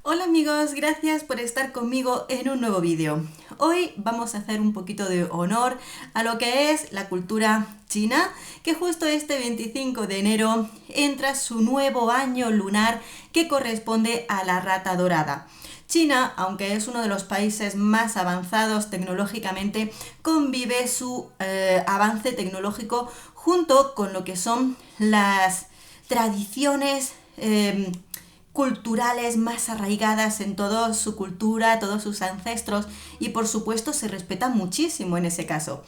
Hola amigos, gracias por estar conmigo en un nuevo vídeo. Hoy vamos a hacer un poquito de honor a lo que es la cultura china, que justo este 25 de enero entra su nuevo año lunar que corresponde a la rata dorada. China, aunque es uno de los países más avanzados tecnológicamente, convive su avance tecnológico junto con lo que son las tradiciones culturales más arraigadas en toda su cultura, todos sus ancestros, y por supuesto se respeta muchísimo en ese caso.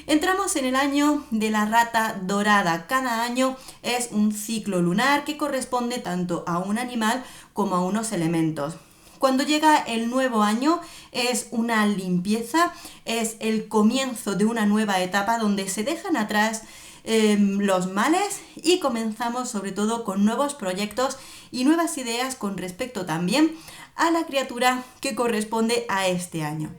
Entramos en el año de la rata dorada. Cada año es un ciclo lunar que corresponde tanto a un animal como a unos elementos. Cuando llega el nuevo año es una limpieza, es el comienzo de una nueva etapa donde se dejan atrás los males y comenzamos sobre todo con nuevos proyectos y nuevas ideas con respecto también a la criatura que corresponde a este año.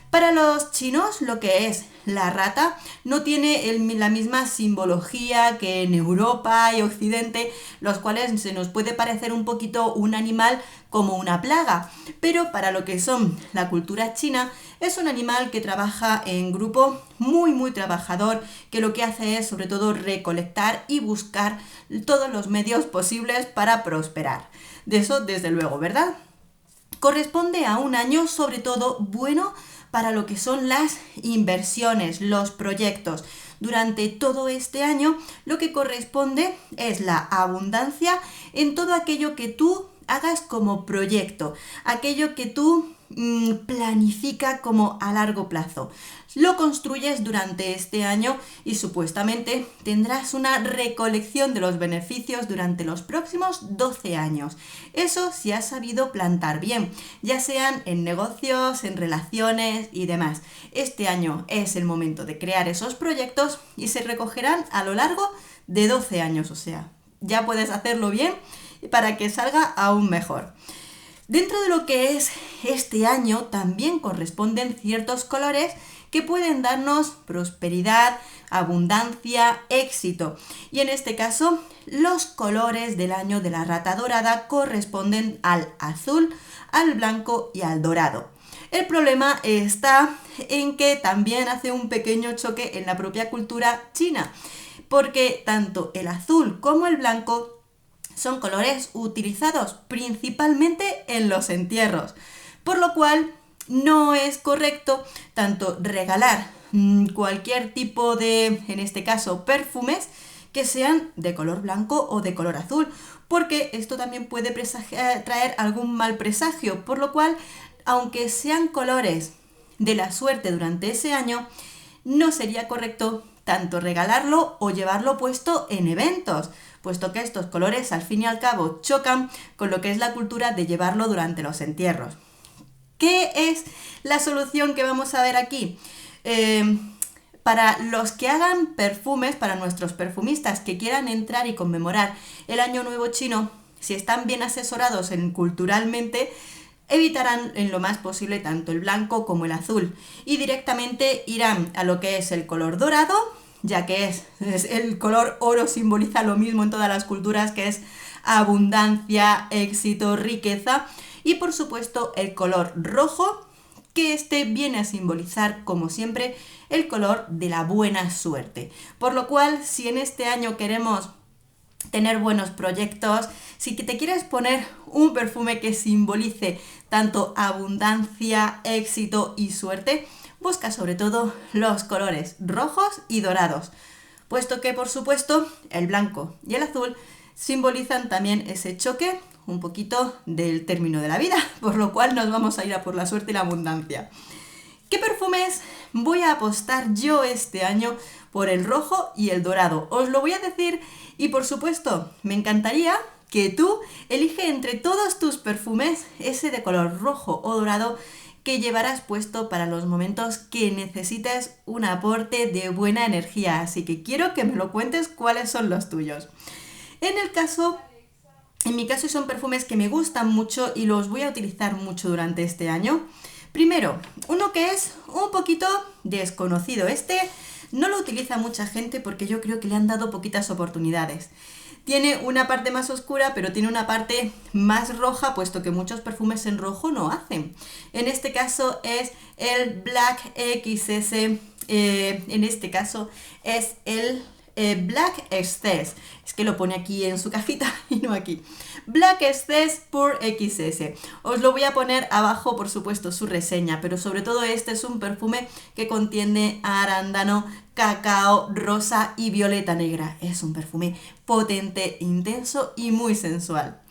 Para los chinos, lo que es la rata no tiene la misma simbología que en Europa y Occidente, los cuales se nos puede parecer un poquito un animal como una plaga, pero para lo que son la cultura china, es un animal que trabaja en grupo, muy trabajador, que lo que hace es sobre todo recolectar y buscar todos los medios posibles para prosperar. De eso, desde luego, ¿verdad? Corresponde a un año sobre todo bueno para lo que son las inversiones, los proyectos. Durante todo este año lo que corresponde es la abundancia en todo aquello que tú hagas como proyecto, aquello que tú planifica como a largo plazo. Lo construyes durante este año y supuestamente tendrás una recolección de los beneficios durante los próximos 12 años. Eso si has sabido plantar bien, ya sean en negocios, en relaciones y demás. Este año es el momento de crear esos proyectos y se recogerán a lo largo de 12 años, o sea, ya puedes hacerlo bien para que salga aún mejor. Dentro de lo que es este año también corresponden ciertos colores que pueden darnos prosperidad, abundancia, éxito. Y en este caso, los colores del año de la rata dorada corresponden al azul, al blanco y al dorado. El problema está en que también hace un pequeño choque en la propia cultura china, porque tanto el azul como el blanco son colores utilizados principalmente en los entierros, por lo cual no es correcto tanto regalar cualquier tipo de, en este caso, perfumes que sean de color blanco o de color azul, porque esto también puede traer algún mal presagio, por lo cual, aunque sean colores de la suerte durante ese año, no sería correcto tanto regalarlo o llevarlo puesto en eventos, puesto que estos colores al fin y al cabo chocan con lo que es la cultura de llevarlo durante los entierros. ¿Qué es la solución que vamos a ver aquí? Para los que hagan perfumes, para nuestros perfumistas que quieran entrar y conmemorar el Año Nuevo Chino, si están bien asesorados culturalmente, evitarán en lo más posible tanto el blanco como el azul y directamente irán a lo que es el color dorado, ya que es el color oro, simboliza lo mismo en todas las culturas, que es abundancia, éxito, riqueza, y por supuesto el color rojo, que este viene a simbolizar, como siempre, el color de la buena suerte. Por lo cual, si en este año queremos tener buenos proyectos, si te quieres poner un perfume que simbolice tanto abundancia, éxito y suerte, busca sobre todo los colores rojos y dorados, puesto que por supuesto el blanco y el azul simbolizan también ese choque un poquito del término de la vida, por lo cual nos vamos a ir a por la suerte y la abundancia. ¿Qué perfumes voy a apostar yo este año por el rojo y el dorado? Os lo voy a decir y por supuesto me encantaría que tú elige entre todos tus perfumes ese de color rojo o dorado que llevarás puesto para los momentos que necesites un aporte de buena energía. Así que quiero que me lo cuentes cuáles son los tuyos. En mi caso son perfumes que me gustan mucho y los voy a utilizar mucho durante este año. Primero, uno que es un poquito desconocido. Este no lo utiliza mucha gente porque yo creo que le han dado poquitas oportunidades. Tiene una parte más oscura, pero tiene una parte más roja, puesto que muchos perfumes en rojo no hacen. En este caso es el Black XS, en este caso es el Black Excess. Es que lo pone aquí en su cajita y no aquí. Black Excess por XS. Os lo voy a poner abajo, por supuesto, su reseña, pero sobre todo este es un perfume que contiene arándano, cacao, rosa y violeta negra. Es un perfume potente, intenso y muy sensual.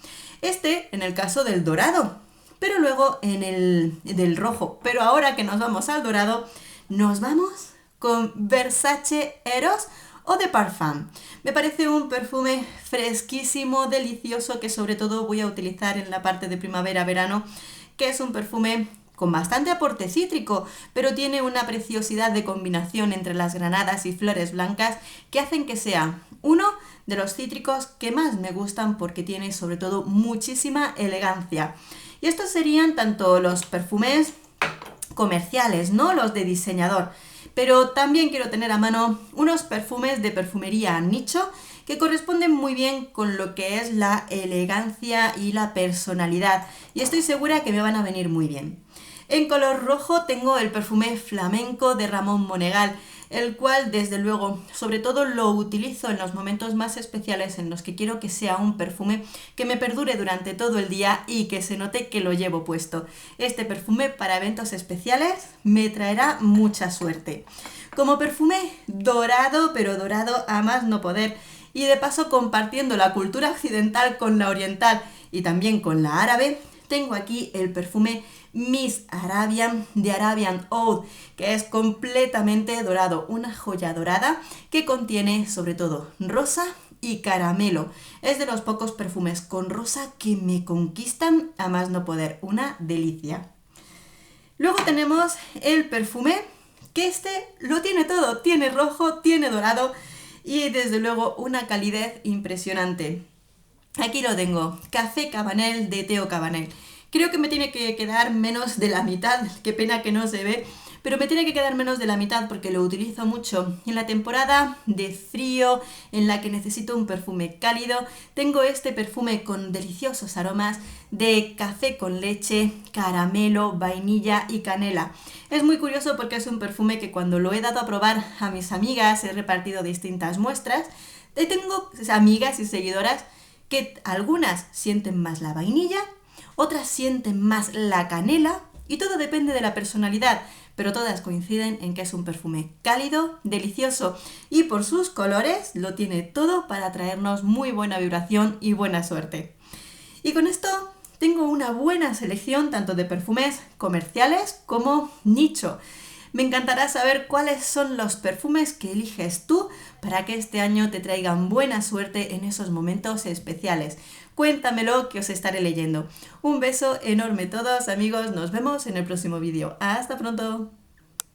Este en el caso del dorado, pero luego en el del rojo. Pero ahora que nos vamos al dorado, nos vamos con Versace Eros o de Parfum. Me parece un perfume fresquísimo, delicioso, que sobre todo voy a utilizar en la parte de primavera-verano, que es un perfume con bastante aporte cítrico, pero tiene una preciosidad de combinación entre las granadas y flores blancas que hacen que sea uno de los cítricos que más me gustan porque tiene sobre todo muchísima elegancia. Y estos serían tanto los perfumes comerciales, ¿no? Los de diseñador. Pero también quiero tener a mano unos perfumes de perfumería nicho que corresponden muy bien con lo que es la elegancia y la personalidad. Y estoy segura que me van a venir muy bien. En color rojo tengo el perfume flamenco de Ramón Monegal, el cual desde luego sobre todo lo utilizo en los momentos más especiales en los que quiero que sea un perfume que me perdure durante todo el día y que se note que lo llevo puesto. Este perfume para eventos especiales me traerá mucha suerte. Como perfume dorado, pero dorado a más no poder, y de paso compartiendo la cultura occidental con la oriental y también con la árabe, tengo aquí el perfume Miss Arabian de Arabian Oud, que es completamente dorado, una joya dorada que contiene sobre todo rosa y caramelo. Es de los pocos perfumes con rosa que me conquistan a más no poder, una delicia. Luego tenemos el perfume, que este lo tiene todo, tiene rojo, tiene dorado y desde luego una calidez impresionante. Aquí lo tengo, Café Cabanel de Theo Cabanel. Creo que me tiene que quedar menos de la mitad, qué pena que no se ve, pero me tiene que quedar menos de la mitad porque lo utilizo mucho en la temporada de frío, en la que necesito un perfume cálido. Tengo este perfume con deliciosos aromas de café con leche, caramelo, vainilla y canela. Es muy curioso porque es un perfume que cuando lo he dado a probar a mis amigas, he repartido distintas muestras. Tengo amigas y seguidoras que algunas sienten más la vainilla, otras sienten más la canela y todo depende de la personalidad, pero todas coinciden en que es un perfume cálido, delicioso y por sus colores lo tiene todo para traernos muy buena vibración y buena suerte. Y con esto tengo una buena selección tanto de perfumes comerciales como nicho. Me encantará saber cuáles son los perfumes que eliges tú para que este año te traigan buena suerte en esos momentos especiales. Cuéntamelo que os estaré leyendo. Un beso enorme a todos amigos, nos vemos en el próximo vídeo. ¡Hasta pronto!